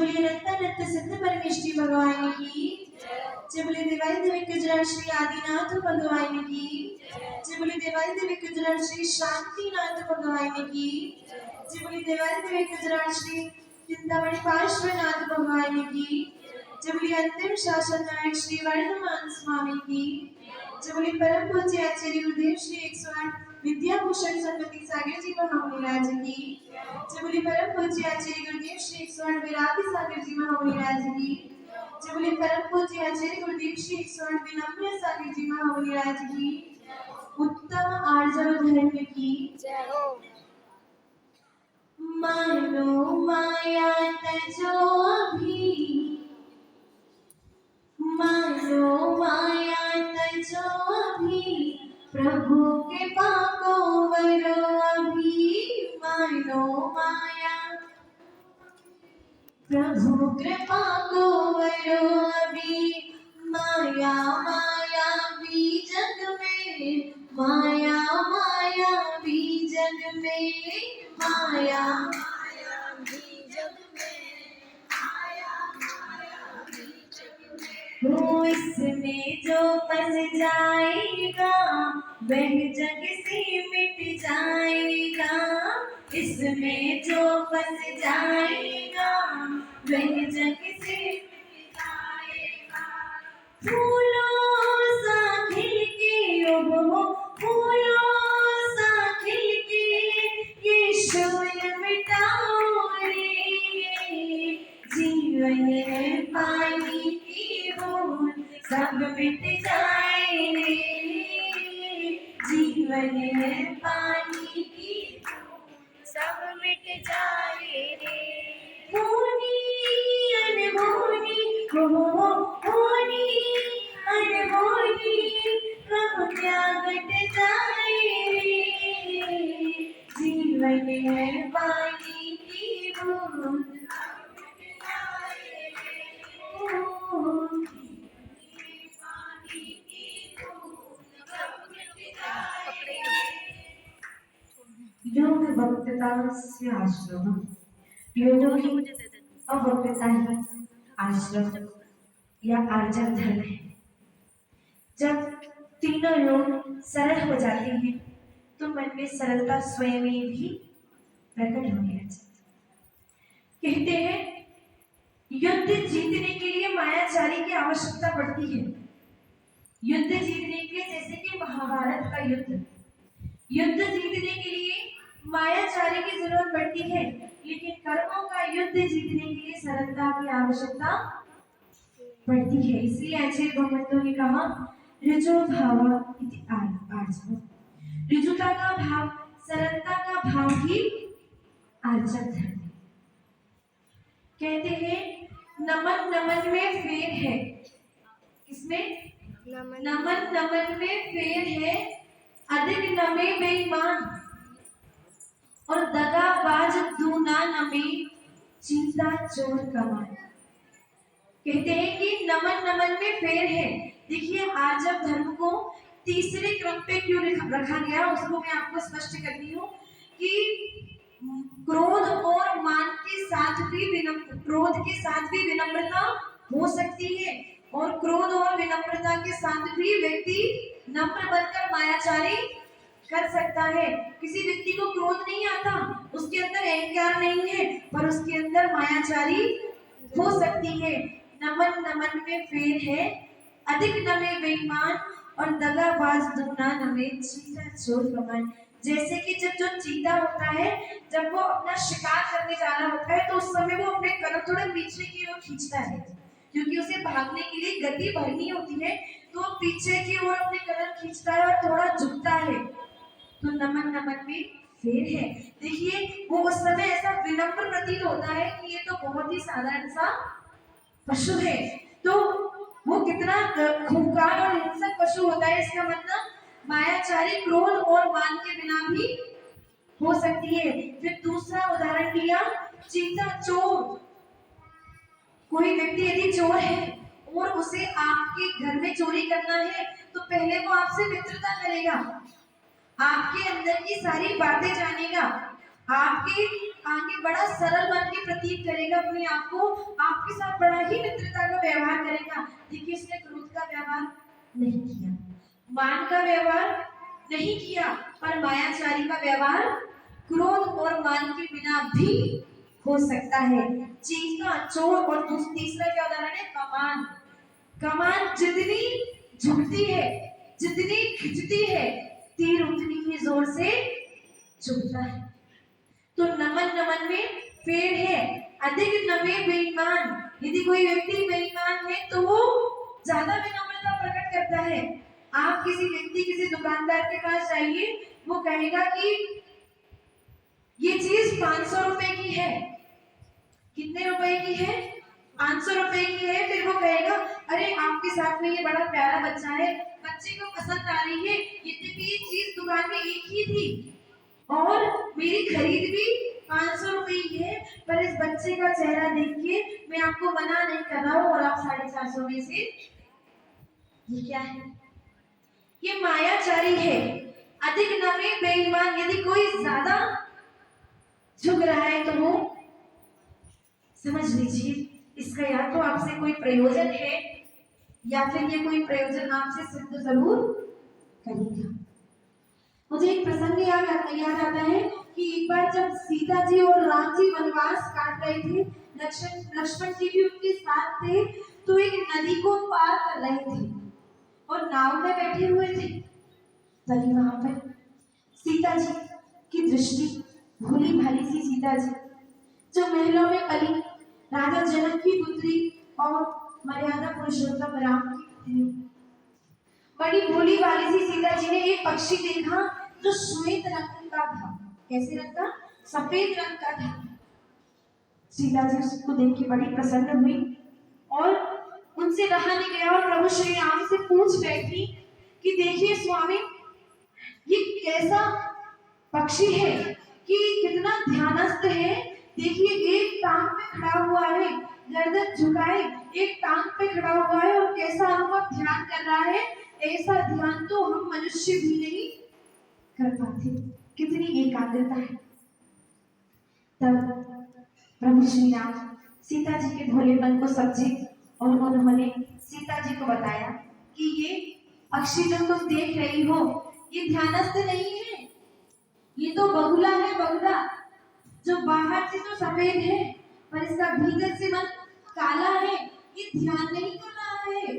बोलिए नत्ता नत्त सिद्ध परमेष्टि भगवान की। जय बोलिए देवाई देवी गुजरात श्री आदिनाथ भगवान की। जय बोलिए देवाई देवी गुजरात श्री शांतिनाथ भगवान की। जय बोलिए देवाई देवी गुजरात श्री चिंतामणि पार्श्वनाथ भगवान की। जय बोलिए अंतिम शासन नायक श्री वर्धमान स्वामी की। जय बोलिए परम पूज्य आचार्य गुरुदेव श्री 108 विद्याभूषण संपत्ति सागर जी महामुनिराज की। जय बोलिए परम पूज्य आचार्य गुरुदेव श्री 108 विराट सागर जी महामुनिराज की। जय बोलिए परम पूज्य आचार्य गुरुदेव श्री 108 विनम्र सागर जी महामुनिराज की। उत्तम आर्जव धर्म की जय हो। मानो माया तजो अभी, मानो माया तजो अभी, प्रभु के पाको वरो अभी। मानो माया प्रभु कृपा को वरो अभी। माया माया भी जग में, माया माया भी जग में, माया माया भी जग में, माया माया भी जग में। वो इसमें जो फंस जाएगा वह जग से मिट जाएगा। इसमें जो फंस जाएगा वह जग से मिट जाएगा। फूलों सा खिल के वो फूलों सा खिल के ये शोर मिटाओ रे। जीवन है पानी की बूंद सब मिट जाए रे। जीवन है पानी की सब मिट जाए रे। होनी अनहोनी हो होनी अनहोनी कब त्यागट जाए रे। जीवन है पानी की बूंद सब मिट जाए रे। पानी की बूंद सब मिट जाए रे। योग भक्तता से आश्रम, योग ही अभक्तता ही आश्रम या आर्जव धर्म है। जब तीनों योग सरल हो जाते हैं तो मन में सरलता स्वयं ही भी प्रकट होने लग जाती है। कहते हैं युद्ध जीतने के लिए मायाचारी की आवश्यकता पड़ती है। युद्ध जीतने के लिए जैसे कि महाभारत का युद्ध, युद्ध जीतने के लिए मायाचारी की जरूरत पड़ती है, लेकिन कर्मों का युद्ध जीतने के लिए सरलता की आवश्यकता पड़ती है। इसलिए आचार्य भगवंतों ने कहा ऋजो भाव इति आर्जव। ऋजुता का भाव, सरलता का भाव ही आर्जव धर्म। कहते हैं नमन नमन में फेर है। इसमें नमन नमन में फेर है, अधिक नमे बेईमान और दगाबाज दूना नमे चीता चोर कमान। कहते हैं कि नमन नमन में फेर है। देखिए आर्जव धर्म को तीसरे क्रम पे क्यों रखा गया उसको मैं आपको स्पष्ट करती हूँ कि क्रोध और मान के साथ भी क्रोध के साथ भी विनम्रता हो सकती है और क्रोध और विनम्रता के साथ भी व्यक्ति नम्र बनकर मायाचारी कर सकता है। किसी व्यक्ति को क्रोध नहीं आता, उसके अंदर अहंकार नहीं है, पर उसके अंदर मायाचारी हो सकती है। नमन नमन में फेर है, अधिक नमे बेईमान और दगाबाज दुगना नमे चीता चोर कमान। जैसे कि जब जो चीता होता है जब वो अपना शिकार करने जाना होता है तो उस समय वो अपने कदम थोड़ा पीछे की ओर खींचता है, क्योंकि उसे भागने के लिए गति भरनी होती है, तो पीछे की ओर अपने कदम खींचता है और थोड़ा झुकता है। तो नमन नमन में फेर है। देखिए वो उस समय ऐसा विनम्र प्रतीत होता है कि ये तो बहुत ही साधारण सा पशु है, तो वो कितना खूंखार और हिंसक पशु होता है, इसका मतलब मायाचारी क्रोध और मान के बिना भी हो सकती है। फिर दूसरा उदाहरण दिया चीता चोर। कोई व्यक्ति यदि चोर है और उसे आपके घर में चोरी करना है तो पहले वो आपसे मित्रता करेगा, आपके अंदर की सारी बातें जानेगा, आगे बड़ा सरल मन के प्रतीक करेगा अपने आप को, आपके साथ बड़ा ही मित्रता का व्यवहार करेगा। देखिए इसने क्रोध का व्यवहार नहीं किया, मान का व्यवहार नहीं किया, पर मायाचारी का व्यवहार क्रोध और मान के बिना भी हो सकता है। चीता, चोर और तीसरा क्या उदाहरण है? कमान। कमान जितनी झुकती है, जितनी खिंचती है, तीर उतनी ही जोर से चुभता है। तो नमन नमन में फेर है। अधिक नमे बेईमान, यदि कोई व्यक्ति बेईमान है तो वो ज्यादा विनम्रता प्रकट करता है। आप किसी व्यक्ति, किसी दुकानदार के पास जाइए, वो कहेगा कि ये चीज 500 रुपए की है। कितने रुपए की है? 500 रुपए की है। फिर वो कहेगा अरे आपके साथ में ये बड़ा प्यारा बच्चा है, बच्चे को पसंद आ रही है, यद्यपि ये चीज दुकान में एक ही थी और मेरी खरीद भी 500 रुपए की है, पर इस बच्चे का चेहरा देख के मैं आपको मना नहीं कर रहा हूँ और आप 450 में से, ये क्या है? ये मायाचारी है। अधिक नमे बेईमान, यदि कोई ज्यादा झुक रहा है तो वो समझ लीजिए इसका या तो आपसे कोई प्रयोजन है या फिर ये कोई प्रयोजन आपसे सिद्ध जरूर करेगा। मुझे एक प्रसंग याद आता है कि एक बार जब सीता जी और राम जी वनवास काट रहे थे, लक्ष्मण जी भी उनके साथ थे, तो एक नदी को पार कर रहे थे और नाव में बैठे हुए थे। तभी वहां पर सीता जी की दृष्टि, भोली भाली सी सीता जी जो महलों में पली, राजा जनक की पुत्री और मर्यादा पुरुषोत्तम राम की पुत्री, बड़ी भोली वाली सी सीता जी ने एक पक्षी देखा जो श्वेत रंग का था। कैसे रंग का? सफेद रंग का था। सीता जी उसको देख के बड़ी प्रसन्न हुई और उनसे रहा नहीं गया और प्रभु श्री राम से पूछ बैठी कि देखिए स्वामी, ये कैसा पक्षी है कि कितना ध्यानस्थ है। देखिए एक टांग पे खड़ा हुआ है, गर्दन झुकाए एक टांग पे खड़ा हुआ है और कैसा अनुभव ध्यान कर रहा है। ऐसा ध्यान तो हम मनुष्य भी नहीं कर पाते। कितनी एकाग्रता है। तब प्रभु श्री राम सीता जी के भोलेपन को समझे और उन्होंने सीता जी को बताया कि ये पक्षी जो तुम देख रही हो ये ध्यानस्थ नहीं है, ये तो बगुला है, बगुला जो बाहर से तो सफेद है पर इसका भीतर से मन काला है। ये ध्यान नहीं कर रहा है,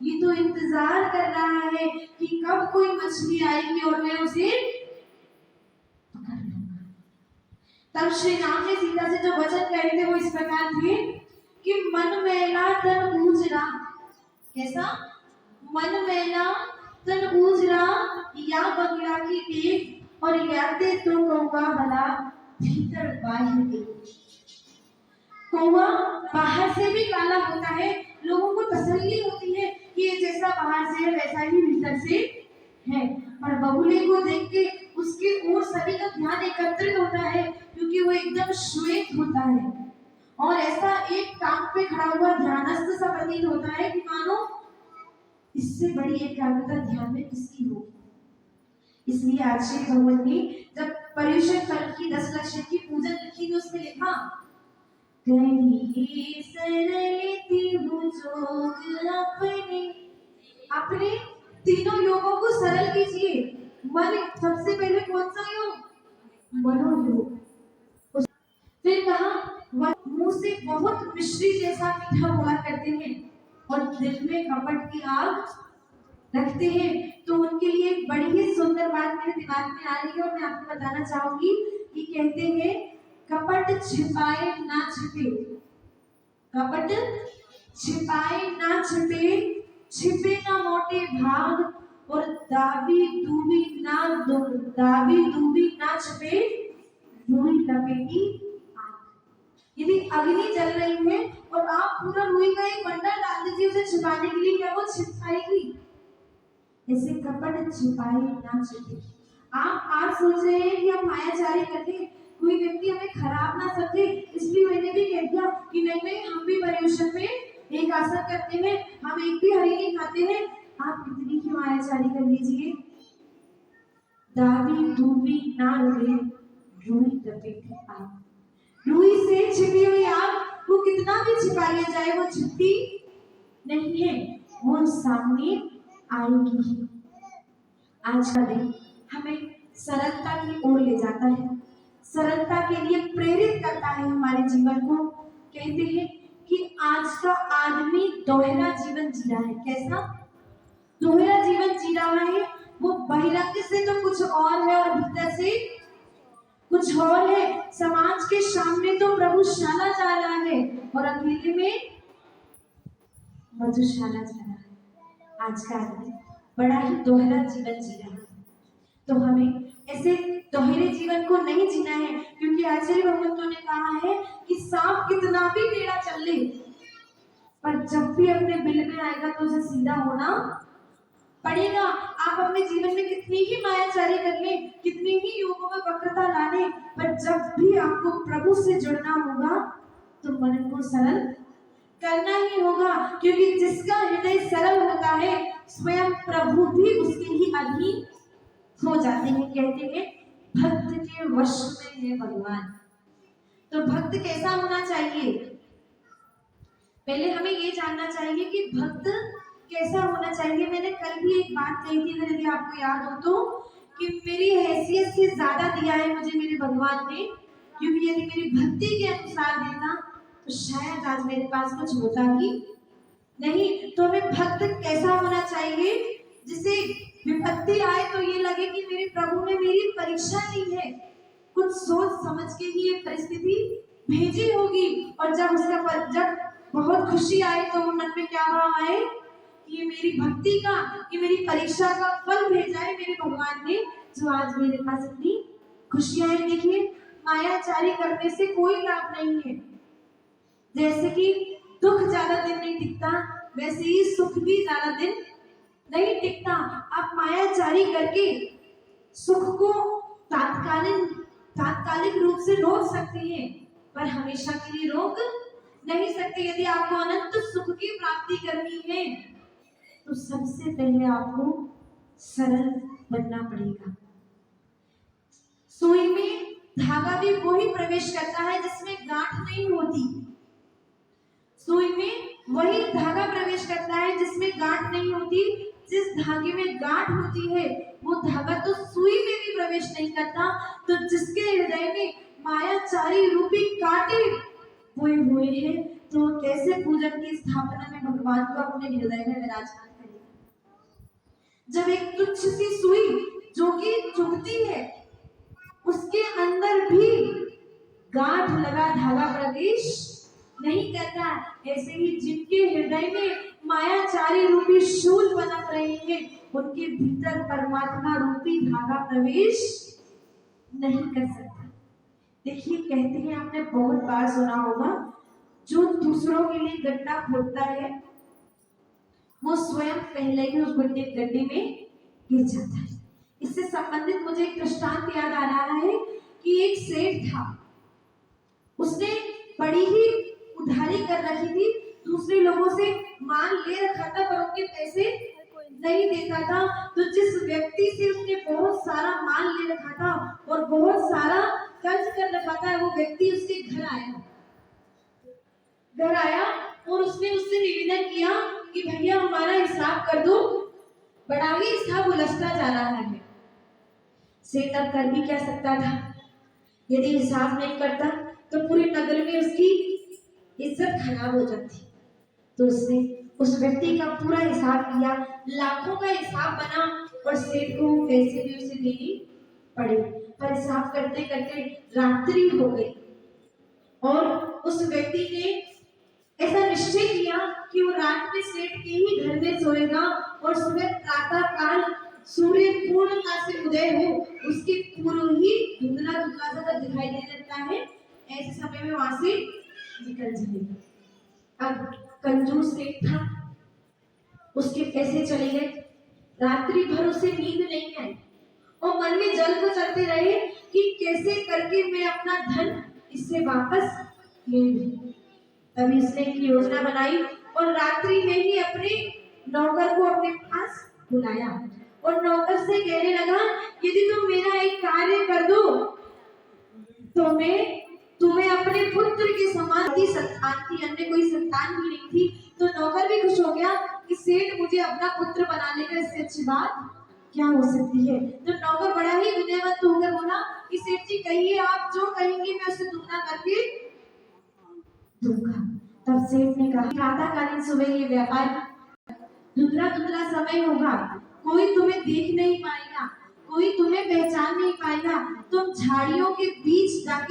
ये तो इंतजार कर रहा है कि कब कोई मछली आएगी और मैं उसे पकड़ लूंगा। तब श्री राम ने सीता से जो वचन कहे थे वो इस प्रकार थे कि मन मैला तन ऊजरा। कैसा? मन मैला तन ऊजरा, या बगला की टेक और याते तो कौवा भला भीतर बाहर के। कौवा बाहर से भी काला होता है, लोगों को तसल्ली होती है कि ये जैसा बाहर से है वैसा ही भीतर से है, पर बगुले को देख के उसकी ओर सभी का ध्यान एकत्रित होता है क्योंकि वो एकदम श्वेत होता है और ऐसा एक टांग पे खड़ा हुआ ध्यानस्थ सा प्रतीत होता है कि मानो इससे बड़ी एकाग्रता ध्यान में किसकी होगी। इसलिए आज श्री भगवान ने जब पर्युषण पर्व की 10 लक्षण की पूजन लिखी तो उसमें लिखा अपने तीनों योगों को सरल कीजिए। मन, सबसे पहले कौन सा योग? मनोयोग। फिर कहा मुंह से बहुत मिश्री जैसा मीठा हुआ करते हैं और दिल में कपट की आग रखते हैं, तो उनके लिए एक बड़ी ही सुंदर बात मेरे दिमाग में आ रही है और मैं आपको बताना चाहूंगी कि कहते हैं कपट छिपाए ना छिपे, कपट छिपाए ना छिपे, छिपे ना मोटे भाग और दाबी दूबी ना छिपे, रुई लपेटी आग। यदि अग्नि जल रही है और आप पूरा रुई का एक बंडल डाल दीजिए उसे छिपाने के लिए, क्या वो छिप पाएगी? ऐसे कपट छिपाए ना छिपे। आप आज सोच रहे हैं कि हम मायाचारी करके कोई व्यक्ति हमें खराब ना समझे, इसलिए मैंने भी कह दिया कि नहीं हम भी पर्युषण में एक आसन करते हैं, हम एक भी हरी नहीं खाते हैं। आप कितनी की मायाचारी कर लीजिए, दाबी दूबी ना रुई लपेटे आग। रुई से छिपी हुई आग वो कितना भी छिपा लिया जाए वो छिपती नहीं है, वो सामने आएगी ही। आज का दिन हमें सरलता की ओर ले जाता है, सरलता के लिए प्रेरित करता है हमारे जीवन को। कहते हैं कि आज का आदमी दोहरा जीवन जी रहा है। कैसा दोहरा जीवन जी रहा है? वो बहिरंग से तो कुछ और है और भीतर से कुछ और है। समाज के सामने तो प्रभुशाला जा रहा है और अकेले में मधुशाला जा रहा है। आज का आदमी बड़ा ही दोहरा जीवन जी रहा है। तो हमें ऐसे दोहरे जीवन को नहीं जीना है, क्योंकि आचार्य भगवंतों ने कहा है कि सांप कितना भी टेढ़ा चल ले, पर जब भी अपने बिल में आएगा तो उसे सीधा होना पड़ेगा। आप अपने जीवन में कितनी ही मायाचारी कर ले, कितनी ही योगों में वक्रता ला ले, पर जब भी आपको प्रभु से जुड़ना होगा तो मन को सरल करना ही होगा, क्योंकि जिसका हृदय सरल होता है स्वयं प्रभु भी उसके ही अधीन हो जाते हैं। कहते हैं भक्त के वश में है भगवान। तो भक्त कैसा होना चाहिए? पहले हमें ये जानना चाहिए कि भक्त कैसा होना चाहिए। मैंने कल भी एक बात कही थी, अगर यदि आपको याद हो तो, कि मेरी हैसियत से ज्यादा दिया है मुझे मेरे भगवान ने, क्योंकि यदि मेरी भक्ति के अनुसार देता तो शायद आज मेरे पास कुछ होता ही नहीं। तो हमें भक्त कैसा होना चाहिए? जिसे विपत्ति आए तो ये लगे कि मेरे प्रभु ने मेरी परीक्षा ली है, कुछ सोच समझ के ही ये परिस्थिति भेजी होगी। और जब जब बहुत खुशी आए तो मन में क्या भाव आए कि ये मेरी भक्ति का, ये मेरी परीक्षा का फल भेजा है मेरे भगवान ने, जो आज मेरे पास इतनी खुशियां हैं। देखिए मायाचारी करने से कोई लाभ नहीं है। जैसे कि दुख ज्यादा दिन नहीं टिकता, वैसे ही सुख भी ज्यादा दिन नहीं टिकता। आप मायाचारी करके सुख को तात्कालिक रूप से रोक सकते हैं, पर हमेशा के लिए रोक नहीं सकते। यदि आपको अनंत सुख की प्राप्ति करनी है तो सबसे पहले आपको सरल बनना पड़ेगा। सुई में धागा भी वही प्रवेश करता है जिसमें गांठ नहीं होती। सुई में वही धागा प्रवेश करता है जिसमें गांठ नहीं होती। जिस धागे में गांठ होती है वो धागा तो सुई में भी प्रवेश नहीं करता। तो जिसके हृदय में मायाचारी रूपी कांटे बोए हुए हैं, तो कैसे पूजन की स्थापना में भगवान को अपने हृदय में विराजमान करेगा? जब एक तुच्छ सी सुई जो कि चुभती है उसके अंदर भी गांठ लगा धागा प्रवेश नहीं करता, ऐसे ही जिनके हृदय में मायाचारी रूपी शूल पनप रहे हैं उनके भीतर परमात्मा रूपी धागा प्रवेश नहीं कर सकता। देखिए कहते हैं, आपने बहुत बार सुना होगा, जो दूसरों के लिए गड्ढा खोदता है वो स्वयं पहले ही उस गड्ढे में गिर जाता है। इससे संबंधित मुझे एक दृष्टांत याद आ रहा है कि एक सेठ था, उसने बड़ी ही उधारी कर रखी थी, दूसरे लोगों से माल ले रखा था पर उनके पैसे नहीं देता था। तो जिस व्यक्ति से उसने बहुत सारा माल ले रखा था और बहुत सारा कर्ज कर रखा था, वो व्यक्ति उसके घर आया और उसने उससे निवेदन किया कि भैया हमारा हिसाब कर दो, बड़ा ही हिसाब उलझता जा रहा है। सेठ अब कर भी क्या सकता था? यदि हिसाब नहीं करता तो पूरे नगर में उसकी इज्जत खराब हो जाती। तो उसने उस व्यक्ति का पूरा हिसाब किया, लाखों का हिसाब बना और सेठ को पैसे भी उसे देने पड़े। पर हिसाब करते करते रात्रि हो गई और उस व्यक्ति ने ऐसा निश्चय किया कि वो रात में सेठ के ही घर में सोएगा और सुबह प्रातः काल सूर्य पूर्णता से उदय हो उसके पूर्व ही धुंधला धुंधला सा दिखाई देने लगता है, ऐसे समय में वहां से निकल जाएगा। अब कंजूस सेठ था, उसके पैसे चले गए, रात्रि भर उसे नींद नहीं आई और मन में जल को चलते रहे कि कैसे करके मैं अपना धन इससे वापस ले लूं। तभी उसने एक योजना बनाई और रात्रि में ही अपने नौकर को अपने पास बुलाया और नौकर से कहने लगा, यदि तुम मेरा एक कार्य कर दो तो मैं तुम्हें अपने पुत्र के समान ही संतान थी, अन्य कोई संतान भी नहीं थी। तो नौकर भी खुश हो गया कि सेठ मुझे अपना पुत्र बना लेगा, इससे अच्छी बात क्या हो सकती है। तो नौकर बड़ा ही विनयवंत होकर बोला कि सेठ जी कहिए, आप जो कहेंगे मैं उसे दुगना करके दूंगा। तब सेठ ने कहा, प्रातःकालीन सुबह ये व्यापार धुंधला धुंधला समय होगा, कोई तुम्हें देख नहीं पाएगा, कोई तुम्हें पहचान नहीं पाएगा, तुम झाड़ियों के बीच जाके